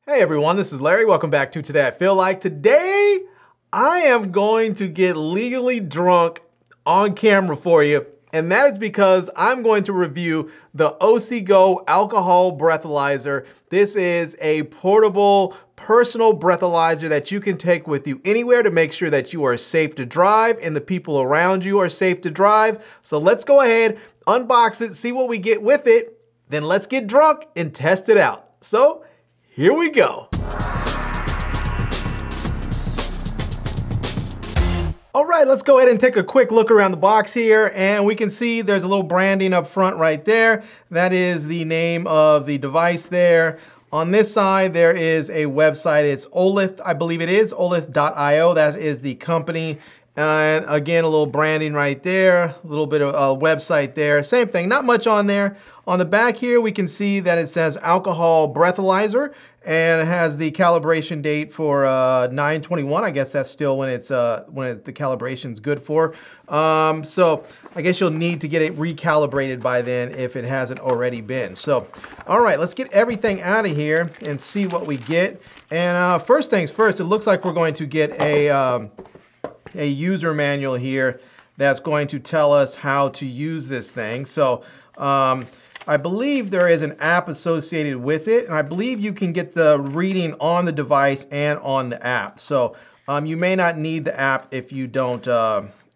Hey everyone, this is Larry. Welcome back to Today I Feel Like. Today, I am going to get legally drunk on camera for you, and that is because I'm going to review the Ocigo alcohol breathalyzer. This is a portable personal breathalyzer that you can take with you anywhere to make sure that you are safe to drive and the people around you are safe to drive. So let's go ahead, unbox it, see what we get with it, then let's get drunk and test it out. So, here we go. All right, let's go ahead and take a quick look around the box here, and we can see there's a little branding up front right there. That is the name of the device there. On this side, there is a website. It's Olith, I believe it is, olith.io. That is the company. And again, a little branding right there, a little bit of a website there. Same thing, not much on there. On the back here, we can see that it says alcohol breathalyzer, and it has the calibration date for 9/21. I guess that's still when the calibration's good for. So I guess you'll need to get it recalibrated by then if it hasn't already been. So, all right, let's get everything out of here and see what we get. And first things first, it looks like we're going to get a user manual here that's going to tell us how to use this thing. So I believe there is an app associated with it, and I believe you can get the reading on the device and on the app. So you may not need the app if you don't,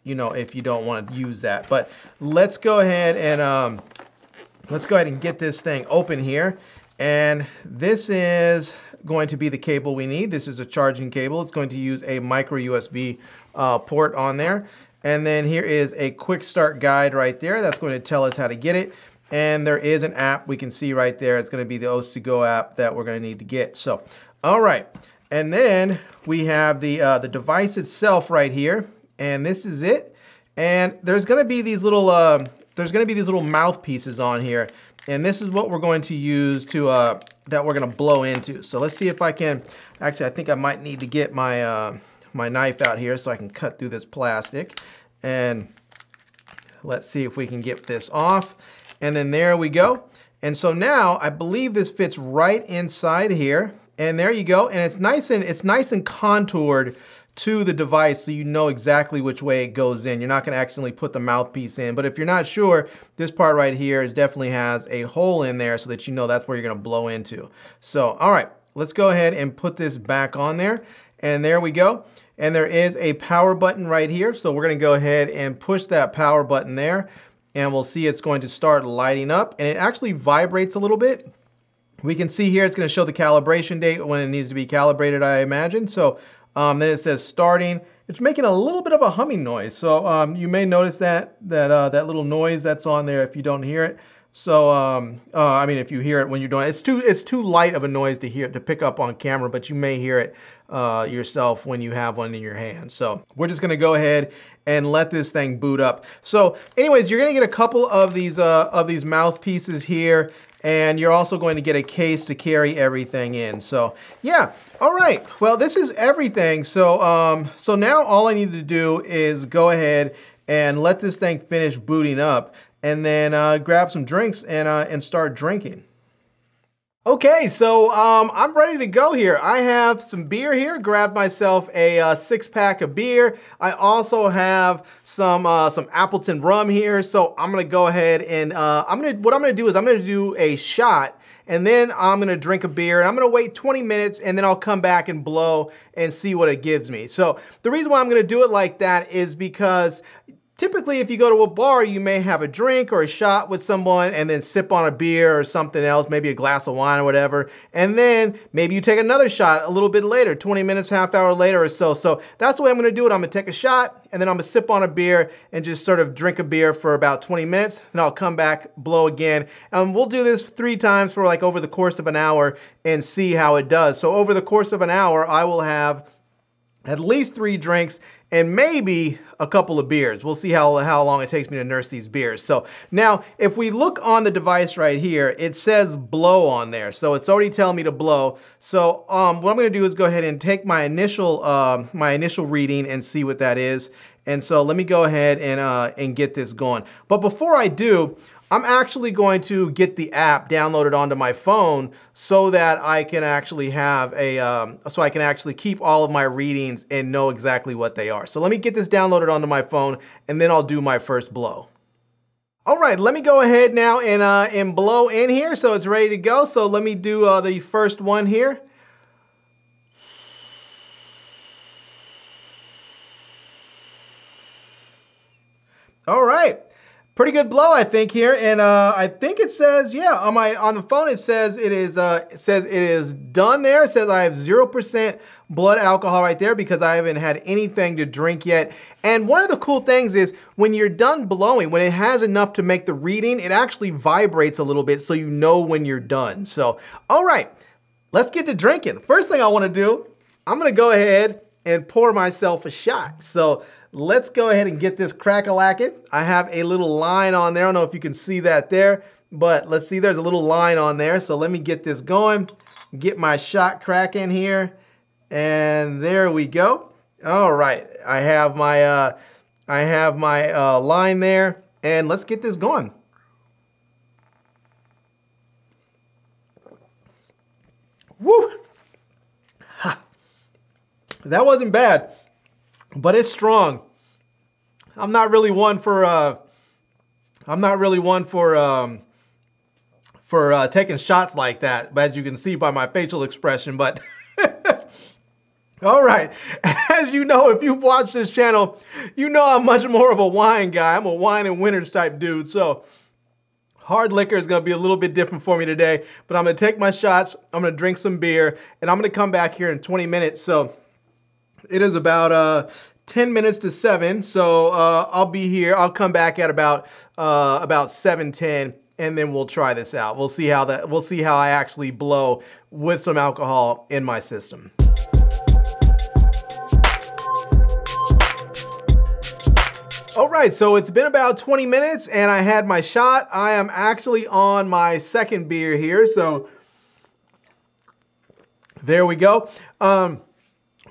if you don't want to use that. But let's go ahead and get this thing open here. And this is going to be the cable we need. This is a charging cable. It's going to use a micro USB port on there. And then here is a quick start guide right there. That's going to tell us how to get it. And there is an app we can see right there. It's going to be the Ocigo app that we're going to need to get. So, all right. And then we have the device itself right here. And this is it. And there's going to be these little mouthpieces on here. And this is what we're going to use to that we're going to blow into. So let's see if I can. Actually, I think I might need to get my my knife out here so I can cut through this plastic. And let's see if we can get this off. And then there we go. And so now I believe this fits right inside here. And there you go. And it's nice and contoured to the device, so you know exactly which way it goes in. You're not going to accidentally put the mouthpiece in. But if you're not sure, this part right here definitely has a hole in there so that you know that's where you're going to blow into. So, all right, let's go ahead and put this back on there. And there we go. And there is a power button right here. So we're going to go ahead and push that power button there. And we'll see it's going to start lighting up. And it actually vibrates a little bit. We can see here it's going to show the calibration date when it needs to be calibrated, I imagine. So then it says starting. It's making a little bit of a humming noise. So you may notice that little noise that's on there if you don't hear it. So I mean, if you hear it when you're doing it, it's too light of a noise to pick up on camera, but you may hear it yourself when you have one in your hand. So we're just going to go ahead and let this thing boot up. So anyways, you're going to get a couple of these mouthpieces here. And you're also going to get a case to carry everything in. So yeah, all right. Well, this is everything. So so now all I need to do is go ahead and let this thing finish booting up, and then grab some drinks and start drinking. Okay, so I'm ready to go here. I have some beer here. Grabbed myself a 6-pack of beer. I also have some Appleton rum here. So I'm gonna go ahead and what I'm gonna do is I'm gonna do a shot, and then I'm gonna drink a beer, and I'm gonna wait 20 minutes, and then I'll come back and blow and see what it gives me. So the reason why I'm gonna do it like that is because typically, if you go to a bar, you may have a drink or a shot with someone and then sip on a beer or something else, maybe a glass of wine or whatever. And then maybe you take another shot a little bit later, 20 minutes, half hour later or so. So that's the way I'm gonna do it. I'm gonna take a shot, and then I'm gonna sip on a beer and just sort of drink a beer for about 20 minutes. Then I'll come back, blow again. And we'll do this 3 times for like over the course of an hour and see how it does. So over the course of an hour, I will have at least 3 drinks and maybe a couple of beers. We'll see how long it takes me to nurse these beers. So now, if we look on the device right here, it says blow on there. So it's already telling me to blow. So what I'm gonna do is go ahead and take my initial reading and see what that is. And so let me go ahead and get this going. But before I do, I'm actually going to get the app downloaded onto my phone so that I can actually have so I can actually keep all of my readings and know exactly what they are. So let me get this downloaded onto my phone and then I'll do my first blow. All right, let me go ahead now and blow in here so it's ready to go. So let me do the first one here. All right. Pretty good blow, I think here, and I think it says, yeah, on the phone it says it is done there. It says I have 0% blood alcohol right there because I haven't had anything to drink yet. And one of the cool things is when you're done blowing, when it has enough to make the reading, it actually vibrates a little bit so you know when you're done. So, all right, let's get to drinking. First thing I want to do, I'm gonna go ahead and pour myself a shot. So let's go ahead and get this crack-a-lackin'. I have a little line on there. I don't know if you can see that there, but let's see, there's a little line on there. So let me get this going, get my shot cracking here, and there we go. All right, I have my line there, and let's get this going. Woo! Ha. That wasn't bad. But it's strong. I'm not really one for taking shots like that, as you can see by my facial expression. But all right, as you know, if you've watched this channel, you know I'm much more of a wine guy. I'm a wine and winners type dude. So hard liquor is going to be a little bit different for me today. But I'm going to take my shots. I'm going to drink some beer, and I'm going to come back here in 20 minutes. So it is about 10 minutes to 7, so I'll be here. I'll come back at about 7:10, and then we'll try this out. We'll see how I actually blow with some alcohol in my system. All right, so it's been about 20 minutes, and I had my shot. I am actually on my second beer here, so there we go.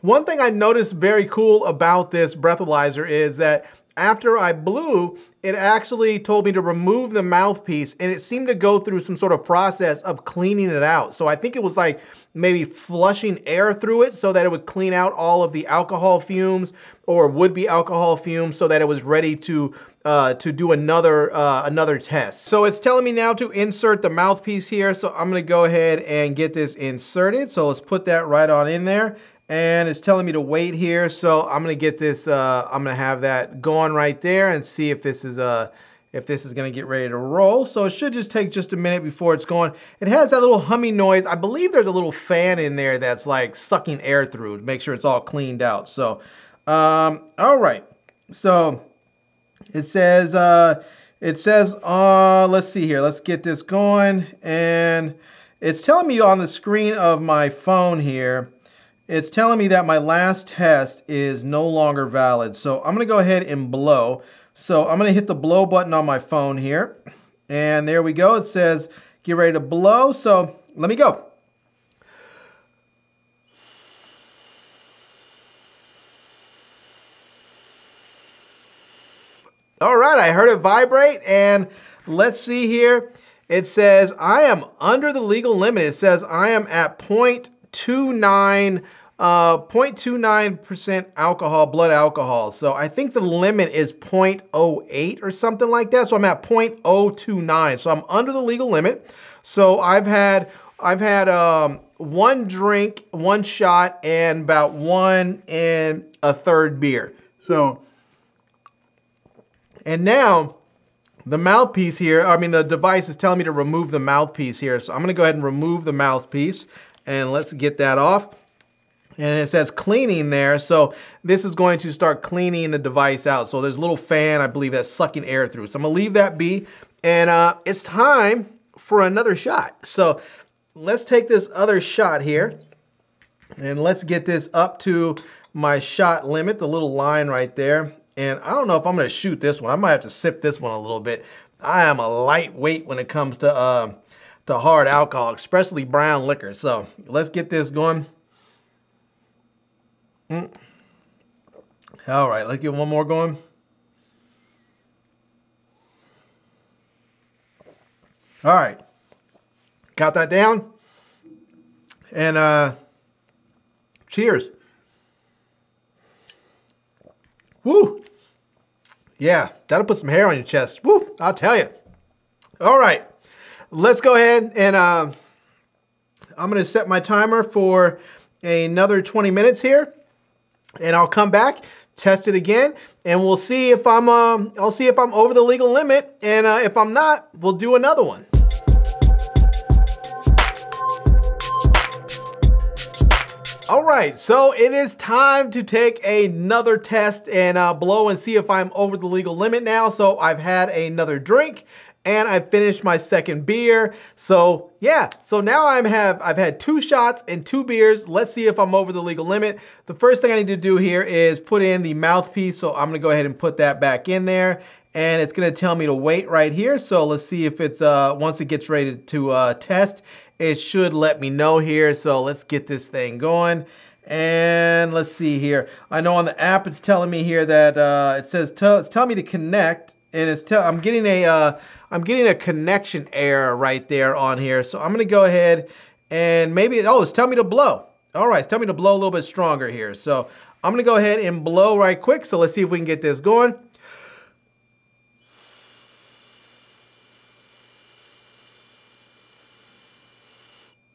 One thing I noticed very cool about this breathalyzer is that after I blew, it actually told me to remove the mouthpiece, and it seemed to go through some sort of process of cleaning it out. So I think it was like maybe flushing air through it so that it would clean out all of the alcohol fumes or would-be alcohol fumes so that it was ready to do another test. So it's telling me now to insert the mouthpiece here. So I'm gonna go ahead and get this inserted. So let's put that right on in there. And it's telling me to wait here, so I'm gonna get this. I'm gonna have that going right there and see if this is gonna get ready to roll. So it should just take just a minute before it's going. It has that little humming noise. I believe there's a little fan in there that's like sucking air through to make sure it's all cleaned out. So, all right. So it says. Let's see here. Let's get this going, and it's telling me on the screen of my phone here. It's telling me that my last test is no longer valid. So I'm gonna go ahead and blow. So I'm gonna hit the blow button on my phone here. And there we go. It says, get ready to blow. So let me go. All right, I heard it vibrate, and let's see here. It says I am under the legal limit. It says I am at 0.29% alcohol, blood alcohol. So I think the limit is 0.08 or something like that. So I'm at 0.029. So I'm under the legal limit. So I've had one drink, one shot, and about 1 1/3 beer. So, and now the mouthpiece here, the device is telling me to remove the mouthpiece here. So I'm gonna go ahead and remove the mouthpiece, and let's get that off. And it says cleaning there, so this is going to start cleaning the device out. So there's a little fan, I believe, that's sucking air through. So I'm gonna leave that be, and it's time for another shot. So let's take this other shot here, and let's get this up to my shot limit, the little line right there. And I don't know if I'm gonna shoot this one. I might have to sip this one a little bit. I am a lightweight when it comes to hard alcohol, especially brown liquor. So let's get this going. All right, let's get one more going. All right. Got that down. And cheers. Woo. Yeah, that'll put some hair on your chest. Woo, I'll tell you. All right. Let's go ahead and I'm going to set my timer for another 20 minutes here. And I'll come back, test it again, and we'll see if I'll see if I'm over the legal limit, and if I'm not, we'll do another one. All right, so it is time to take another test and blow and see if I'm over the legal limit now. So I've had another drink and I finished my second beer. So yeah, so now I've had 2 shots and 2 beers. Let's see if I'm over the legal limit. The first thing I need to do here is put in the mouthpiece. So I'm gonna go ahead and put that back in there, and it's gonna tell me to wait right here. So let's see if it's, once it gets ready to test, it should let me know here. So let's get this thing going. And let's see here. I know on the app it's telling me here that it says it's telling me to connect, and I'm getting a connection error right there on here. So I'm gonna go ahead and maybe, it's telling me to blow. All right, it's telling me to blow a little bit stronger here. So I'm gonna go ahead and blow right quick. So let's see if we can get this going.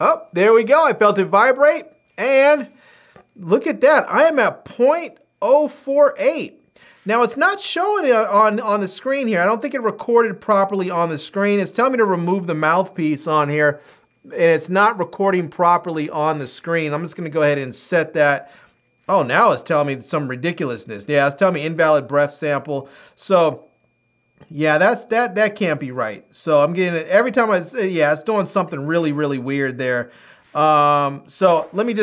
Oh, there we go. I felt it vibrate, and look at that. I am at 0.048. Now, it's not showing it on the screen here. I don't think it recorded properly on the screen. It's telling me to remove the mouthpiece on here, and it's not recording properly on the screen. I'm just going to go ahead and set that. Oh, now it's telling me some ridiculousness. Yeah, it's telling me invalid breath sample. So yeah, that can't be right. So I'm getting it every time it's doing something really, really weird there. So let me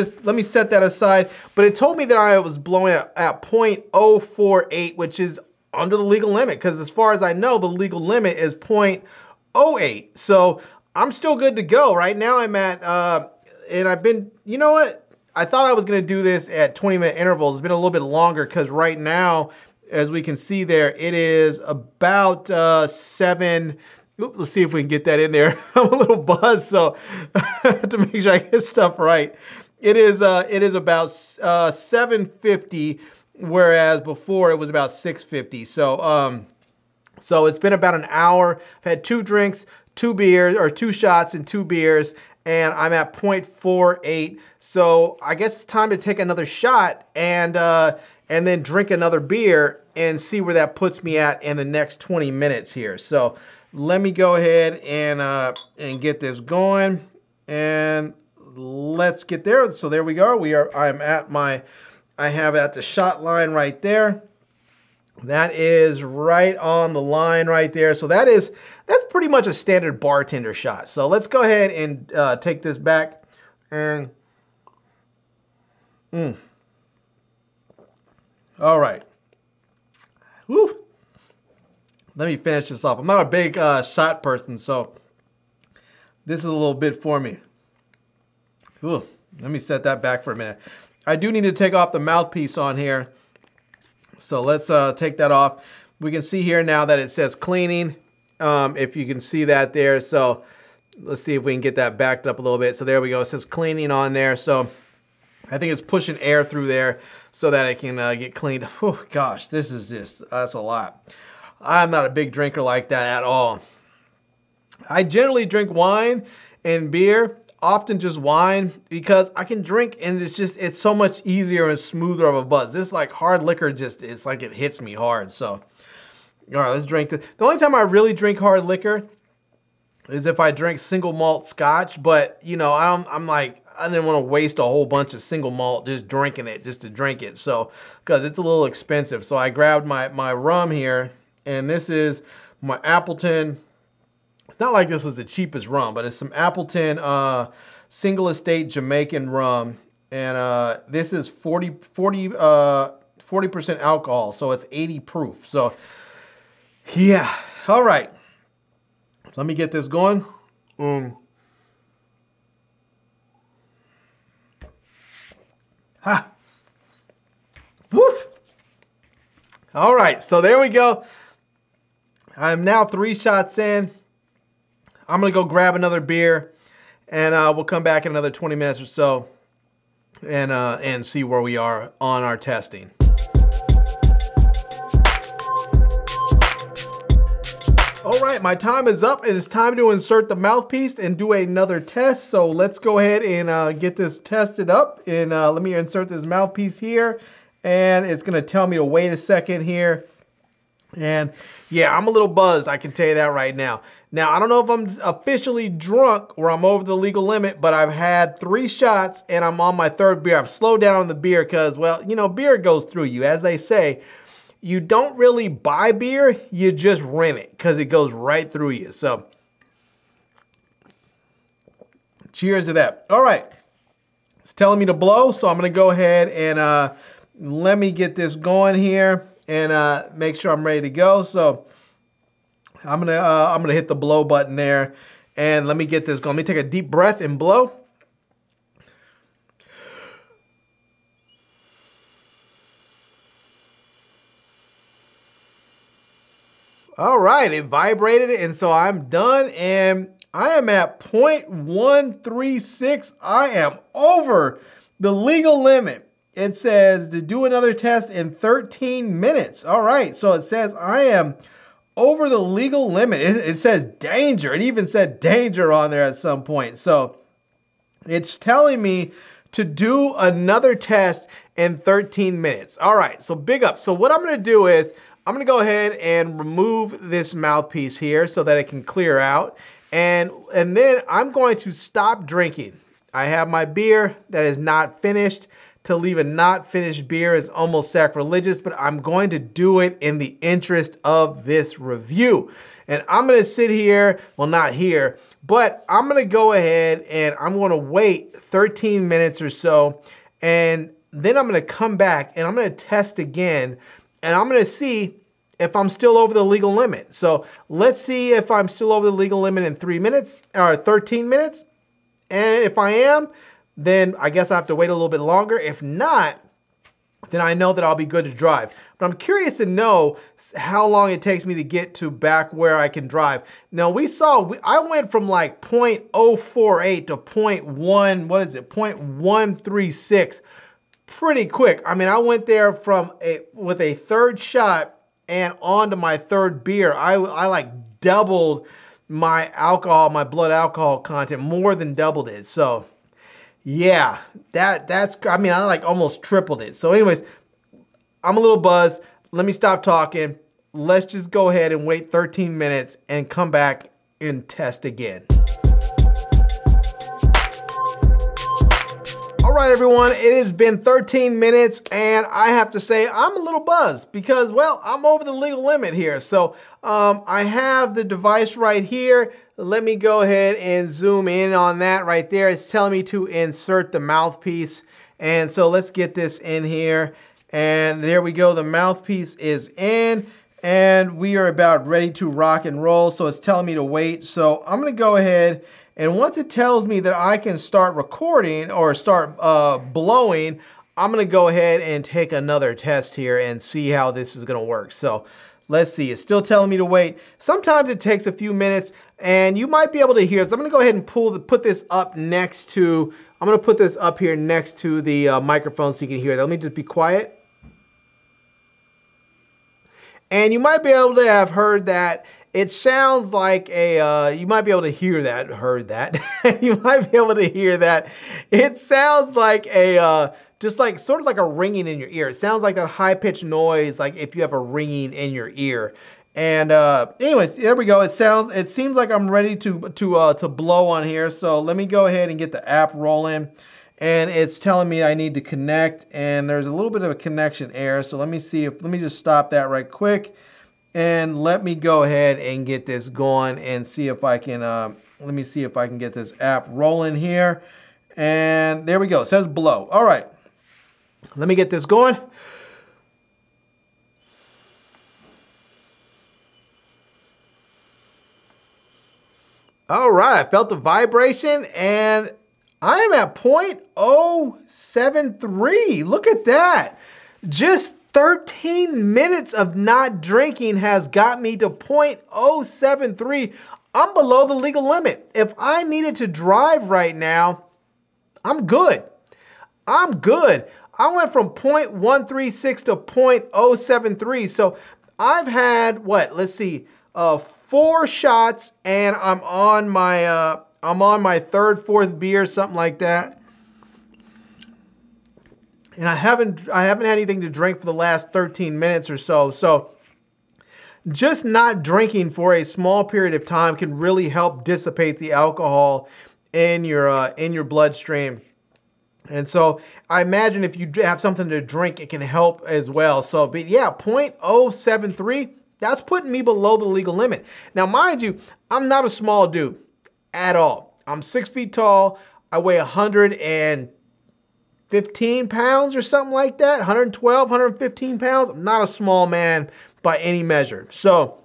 set that aside. But it told me that I was blowing at 0.048, which is under the legal limit, because as far as I know, the legal limit is 0.08. So I'm still good to go. Right now I'm at, and I've been, you know what? I thought I was gonna do this at 20-minute intervals. It's been a little bit longer, because right now, as we can see there, it is about 7. Oops, let's see if we can get that in there. I'm a little buzzed, so to make sure I get stuff right. It is about 7:50, whereas before it was about 6:50. So it's been about an hour. I've had 2 drinks, 2 beers, or 2 shots and 2 beers, and I'm at 0.48. So I guess it's time to take another shot and then drink another beer and see where that puts me at in the next 20 minutes here. So let me go ahead and get this going, and let's get there. So there we go. I have at the shot line right there. That is right on the line right there. So that's pretty much a standard bartender shot. So let's go ahead and take this back and all right. Woo. Let me finish this off. I'm not a big shot person, so this is a little bit for me. Ooh, let me set that back for a minute. I do need to take off the mouthpiece on here. So let's take that off. We can see here now that it says cleaning, if you can see that there. So let's see if we can get that backed up a little bit. So there we go. It says cleaning on there. So I think it's pushing air through there so that it can get cleaned. Oh gosh, that's a lot. I'm not a big drinker like that at all. I generally drink wine and beer, often just wine, because I can drink and it's so much easier and smoother of a buzz. This like hard liquor it's like it hits me hard. So, all right, let's drink this. The only time I really drink hard liquor is if I drink single malt scotch, but you know, I didn't want to waste a whole bunch of single malt just drinking it, just to drink it. So, because it's a little expensive. So I grabbed my rum here, and this is my Appleton. It's not like this is the cheapest rum, but it's some Appleton single estate Jamaican rum. And this is 40% alcohol, so it's 80 proof. So, yeah. All right. Let me get this going. Ha! Woof! All right, so there we go. I'm now 3 shots in. I'm gonna go grab another beer, and we'll come back in another 20 minutes or so, and see where we are on our testing. All right, my time is up, and it's time to insert the mouthpiece and do another test. So let's go ahead and get this tested up. And let me insert this mouthpiece here, and it's gonna tell me to wait a second here. And yeah, I'm a little buzzed, I can tell you that right now. Now, I don't know if I'm officially drunk or I'm over the legal limit, but I've had 3 shots and I'm on my 3rd beer. I've slowed down on the beer because, well, you know, beer goes through you. As they say, you don't really buy beer, you just rent it because it goes right through you. So, cheers to that. All right, it's telling me to blow, so I'm gonna go ahead and let me get this going here and make sure I'm ready to go. So, I'm gonna hit the blow button there, and let me get this going. Let me take a deep breath and blow. All right, it vibrated, and so I'm done, and I am at 0.136. I am over the legal limit. It says to do another test in 13 minutes. All right, so it says I am over the legal limit. It says danger. It even said danger on there at some point. So it's telling me to do another test in 13 minutes. All right, so big up. So what I'm gonna do is I'm gonna go ahead and remove this mouthpiece here so that it can clear out. And then I'm going to stop drinking. I have my beer that is not finished. To leave a not finished beer is almost sacrilegious, but I'm going to do it in the interest of this review. And I'm gonna sit here, well, not here, but I'm gonna go ahead and I'm gonna wait 13 minutes or so, and then I'm gonna come back and I'm gonna test again, and I'm gonna see if I'm still over the legal limit. So let's see if I'm still over the legal limit in 3 minutes or 13 minutes. And if I am, then I guess I have to wait a little bit longer. If not, then I know that I'll be good to drive. But I'm curious to know how long it takes me to get to back where I can drive. Now I went from like 0.048 to 0.136 pretty quick. I mean, I went there with a 3rd shot and on to my 3rd beer. I like doubled my alcohol, my blood alcohol content, more than doubled it. So yeah, I mean, I like almost tripled it. So anyways, I'm a little buzzed. Let me stop talking. Let's just go ahead and wait 13 minutes and come back and test again. All right, everyone, it has been 13 minutes, and I have to say I'm a little buzzed because, well, I'm over the legal limit here. So I have the device right here. Let me go ahead and zoom in on that right there. It's telling me to insert the mouthpiece. And so let's get this in here. And there we go. The mouthpiece is in, and we are about ready to rock and roll. So it's telling me to wait. So I'm going to go ahead, and once it tells me that I can start recording or start blowing, I'm going to go ahead and take another test here and see how this is going to work. So let's see. It's still telling me to wait. Sometimes it takes a few minutes, and you might be able to hear. So I'm going to go ahead and put this up next to, I'm going to put this up here next to the microphone so you can hear that. Let me just be quiet. And you might be able to have heard that. It sounds like you might be able to hear that, you might be able to hear that. It sounds like just like sort of like a ringing in your ear. It sounds like that high-pitched noise, like if you have a ringing in your ear. And anyways, there we go. It seems like I'm ready to blow on here. So let me go ahead and get the app rolling. And it's telling me I need to connect, and there's a little bit of a connection error. So let me just stop that right quick. And let me go ahead and get this going and see if I can, let me see if I can get this app rolling here. And there we go, it says blow. All right, let me get this going. All right, I felt the vibration, and I am at 0.073. Look at that. Just 13 minutes of not drinking has got me to 0.073. I'm below the legal limit. If I needed to drive right now, I'm good. I'm good. I went from 0.136 to 0.073. So I've had, what, let's see, 4 shots, and I'm on my third, fourth beer, something like that. And I haven't had anything to drink for the last 13 minutes or so. So just not drinking for a small period of time can really help dissipate the alcohol in your bloodstream. And so I imagine if you have something to drink, it can help as well. So, but yeah, 0.073, that's putting me below the legal limit. Now, mind you, I'm not a small dude at all. I'm 6 feet tall. I weigh 115 pounds or something like that. 112, 115 pounds. I'm not a small man by any measure. So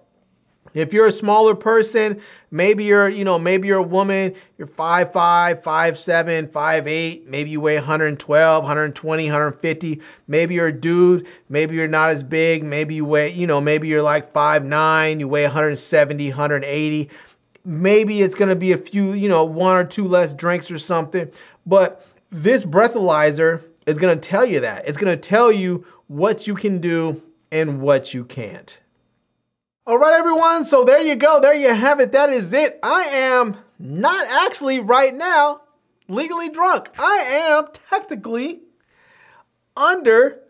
if you're a smaller person, maybe you're a woman, you're 5'5", 5'7", 5'8", maybe you weigh 112, 120, 150. Maybe you're a dude, maybe you're not as big, maybe you weigh, maybe you're like 5'9", you weigh 170, 180. Maybe it's going to be a few, 1 or 2 less drinks or something. But this breathalyzer is going to tell you that. It's going to tell you what you can do and what you can't. All right, everyone, so there you go. There you have it. That is it. I am not actually right now legally drunk. I am technically under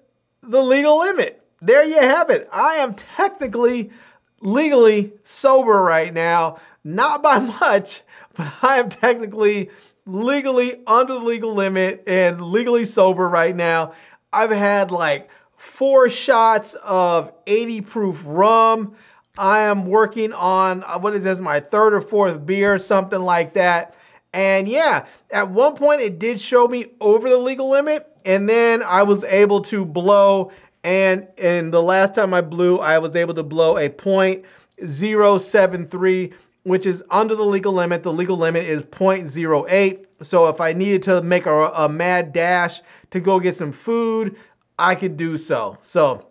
the legal limit. There you have it. I am technically legally sober right now. Not by much, but I am technically legally under the legal limit and legally sober right now. I've had like 4 shots of 80 proof rum. I am working on, what is this, my 3rd or 4th beer, something like that. And yeah, at one point it did show me over the legal limit, and then I was able to blow, and the last time I blew, I was able to blow a 0.073, which is under the legal limit. The legal limit is 0.08. So if I needed to make a mad dash to go get some food, I could do so. So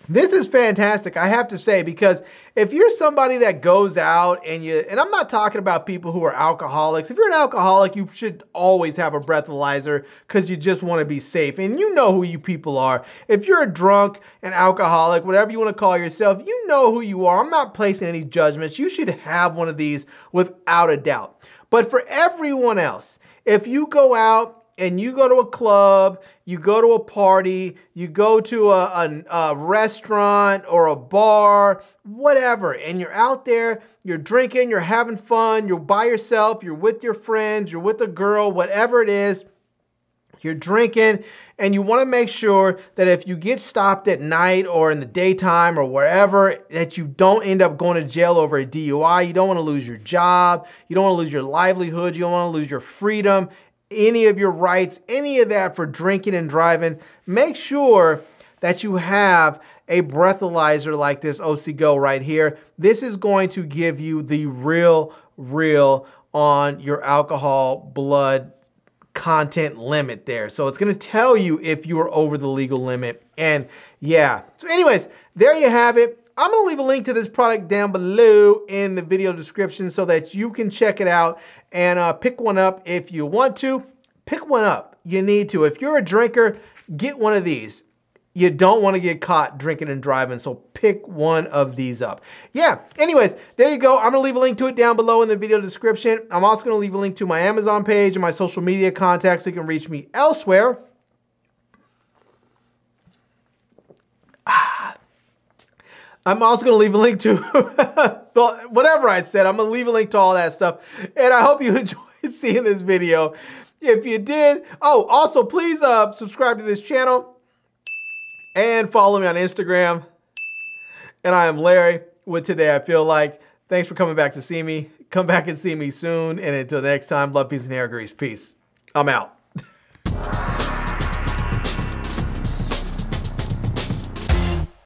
this is fantastic, I have to say, because if you're somebody that goes out and I'm not talking about people who are alcoholics. If you're an alcoholic, you should always have a breathalyzer because you just want to be safe. And you know who you people are. If you're a drunk, an alcoholic, whatever you want to call yourself, you know who you are. I'm not placing any judgments. You should have one of these without a doubt. But for everyone else, if you go out and you go to a club, you go to a party, you go to a restaurant or a bar, whatever, and you're out there, you're drinking, you're having fun, you're by yourself, you're with your friends, you're with a girl, whatever it is, you're drinking, and you want to make sure that if you get stopped at night or in the daytime or wherever, that you don't end up going to jail over a DUI. You don't want to lose your job. You don't want to lose your livelihood. You don't want to lose your freedom, any of your rights, any of that for drinking and driving. Make sure that you have a breathalyzer like this Ocigo right here. This is going to give you the real on your alcohol blood content limit there. So it's going to tell you if you are over the legal limit. And yeah, so anyways, there you have it. I'm going to leave a link to this product down below in the video description so that you can check it out and pick one up if you want to. Pick one up. You need to. If you're a drinker, get one of these. You don't want to get caught drinking and driving, so pick one of these up. Yeah, anyways, there you go. I'm going to leave a link to it down below in the video description. I'm also going to leave a link to my Amazon page and my social media contacts so you can reach me elsewhere. I'm also going to leave a link to whatever I said. I'm going to leave a link to all that stuff. And I hope you enjoyed seeing this video. If you did, also please subscribe to this channel and follow me on Instagram. And I am Larry with Today I Feel Like. Thanks for coming back to see me. Come back and see me soon. And until next time, love, peace, and hair grease. Peace. I'm out.